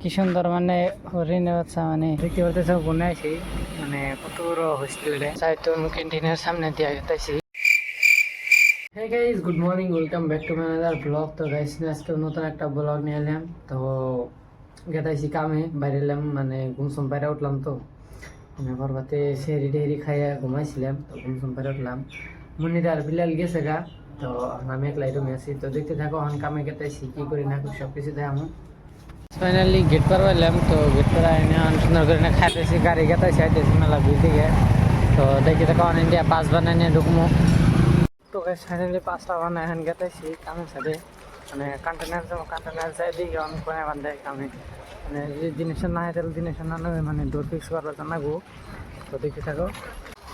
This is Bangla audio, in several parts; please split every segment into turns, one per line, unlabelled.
কি সুন্দর মানে হরিণের বাচ্চা মানে দেখতে পারতেছে বনে আছি মানে কত বড় হোস্টেলে চাইতো ক্যান্টিনের সামনে দিয়ে গেতেছি। Hey guys, good morning, welcome back to my another vlog. তো গাইস আজকে নতুন একটা ব্লগ নিয়ে এলাম। তো গেতাইছি কামে বাইরে এলাম, মানে ঘুমসুম পাইরে উঠলাম। তো মানে ঘরবাতে সেরি টেরি খাইয়া ঘুমাইছিলাম, তো ঘুমসুম পাইরে উঠলাম। মুন্নির আর বিলাল গেছে গা, তো আমি একলাই রুমে আছি। তো দেখতে থাকো এখন কামে গেতাইছি কি করি না করি সব কিছু দেখামু। ফাইনালি গেট পার পাইলাম, তো গেট পার আইনে সুন্দর করে না খাইতেছি, গাড়ি গেতাইছি আইতেছি মেলা ভিড় দিকে। তো দেখি থাকো অন ইন্ডিয়া পাঁচ বানাই ঢুকমু। তো গাইস ফাইনালি পাঁচটা বানায় এখন গেতাইছি কামের সাথে, মানে কন্টেনার যাবো, কন্টেনার যাই দিকে অনেক কোনে বান্ধে কামে, মানে যদি জিনিস না হয় তাহলে জিনিস না নেবে, মানে ডোর ফিক্স করার জন্য গো। তো দেখতে থাকো।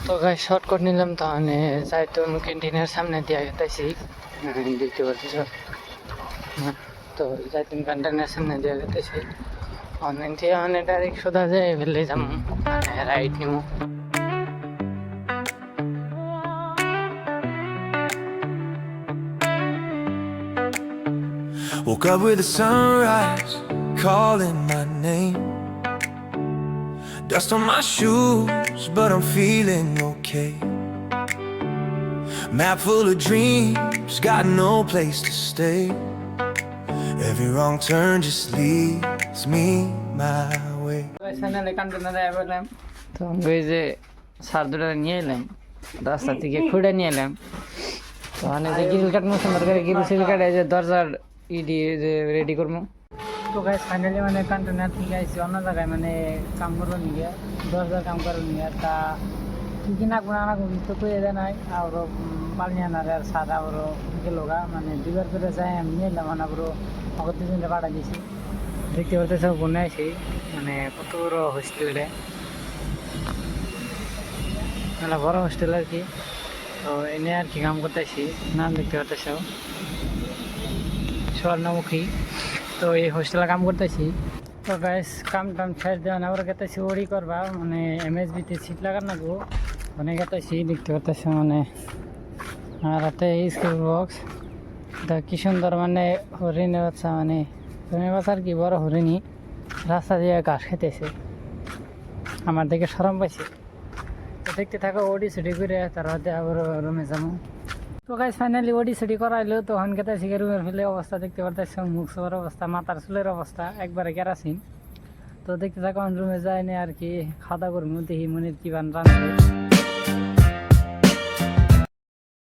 তো গাইস শর্টকাট নিলাম, তো মানে যাই তো ক্যান্টিনের সামনে দিয়ে গেতাইছি, দেখতে পাচ্ছি। তো যাই তুমি কন্টেনার সামনে দিয়ে গেতেছি অনলাইন থেকে, মানে ডাইরেক্ট সোজা যায় ফেলে যাম, মানে ride Nimo.
Woke up with the sunrise, calling my name. Dust on my shoes, but I'm feeling okay. Map full of dreams, got no place to stay. Every wrong turn just leads me my way.
তো ওই যে সার দুটা নিয়ে এলাম রাস্তা থেকে, খুঁড়ে নিয়ে এলাম। তো মানে যে গ্রিল কাটবো, সুন্দর করে গ্রিল সিল কাটে যে দরজার ইডি যে রেডি করবো। তো গাইস ফাইনালি মানে কন্টেনার থেকে আইসি অন্য জায়গায়, মানে কাম করবো নিয়ে, দরজার কাম করবো নিয়ে। তা কি কি নাকবো না নাকবো তো কয়ে দেয় নাই, আরও পানি আনার আর সাদা আরও গেলো গা, মানে দুবার করে যাই আমি নিয়ে এলাম, মানে আরও আগর দুজনটা পাঠা দিয়েছি। দেখতে পারতেছে বনে আছি, মানে কত বড় হোস্টেলে, মেলা বড় হোস্টেল আর কি। তো এনে আর কি কাম করতেছি, নাম দেখতে পারতেছ স্বর্ণমুখী। তো এই হোস্টেলে কাম করতেছি। তো গাইস কাম টাম ছেড়ে দেওয়া আবার গেতেছি ওরি করবা, মানে এমএসবিতে সিট লাগার নাকবো, মানে গেতেছি দেখতে পারতেছ, মানে আর হাতে স্কুল বক্স। তো কি সুন্দর মানে হরিণের বাচ্চা, মানে হরিণের বাচ্চা আর কি বড় হরিণী রাস্তা দিয়ে ঘাস খেতেছে, আমার দেখে শরম পাইছে। তো দেখতে থাকো ওডি ছুটি করে, তারপরে আবার রুমে যাবো। তো গাইস ফাইনালি ওডি ছুটি করাইলো, তো হন কেতে শিখে রুমের ফেলে অবস্থা দেখতে পারতেছ, মুখ সবার অবস্থা, মাথার চুলের অবস্থা একবারে কেরাসিন। তো দেখতে থাকো রুমে যায়নি আর কি, খাওয়া দাওয়া করবো, দেখি মনির কি বান রান্না।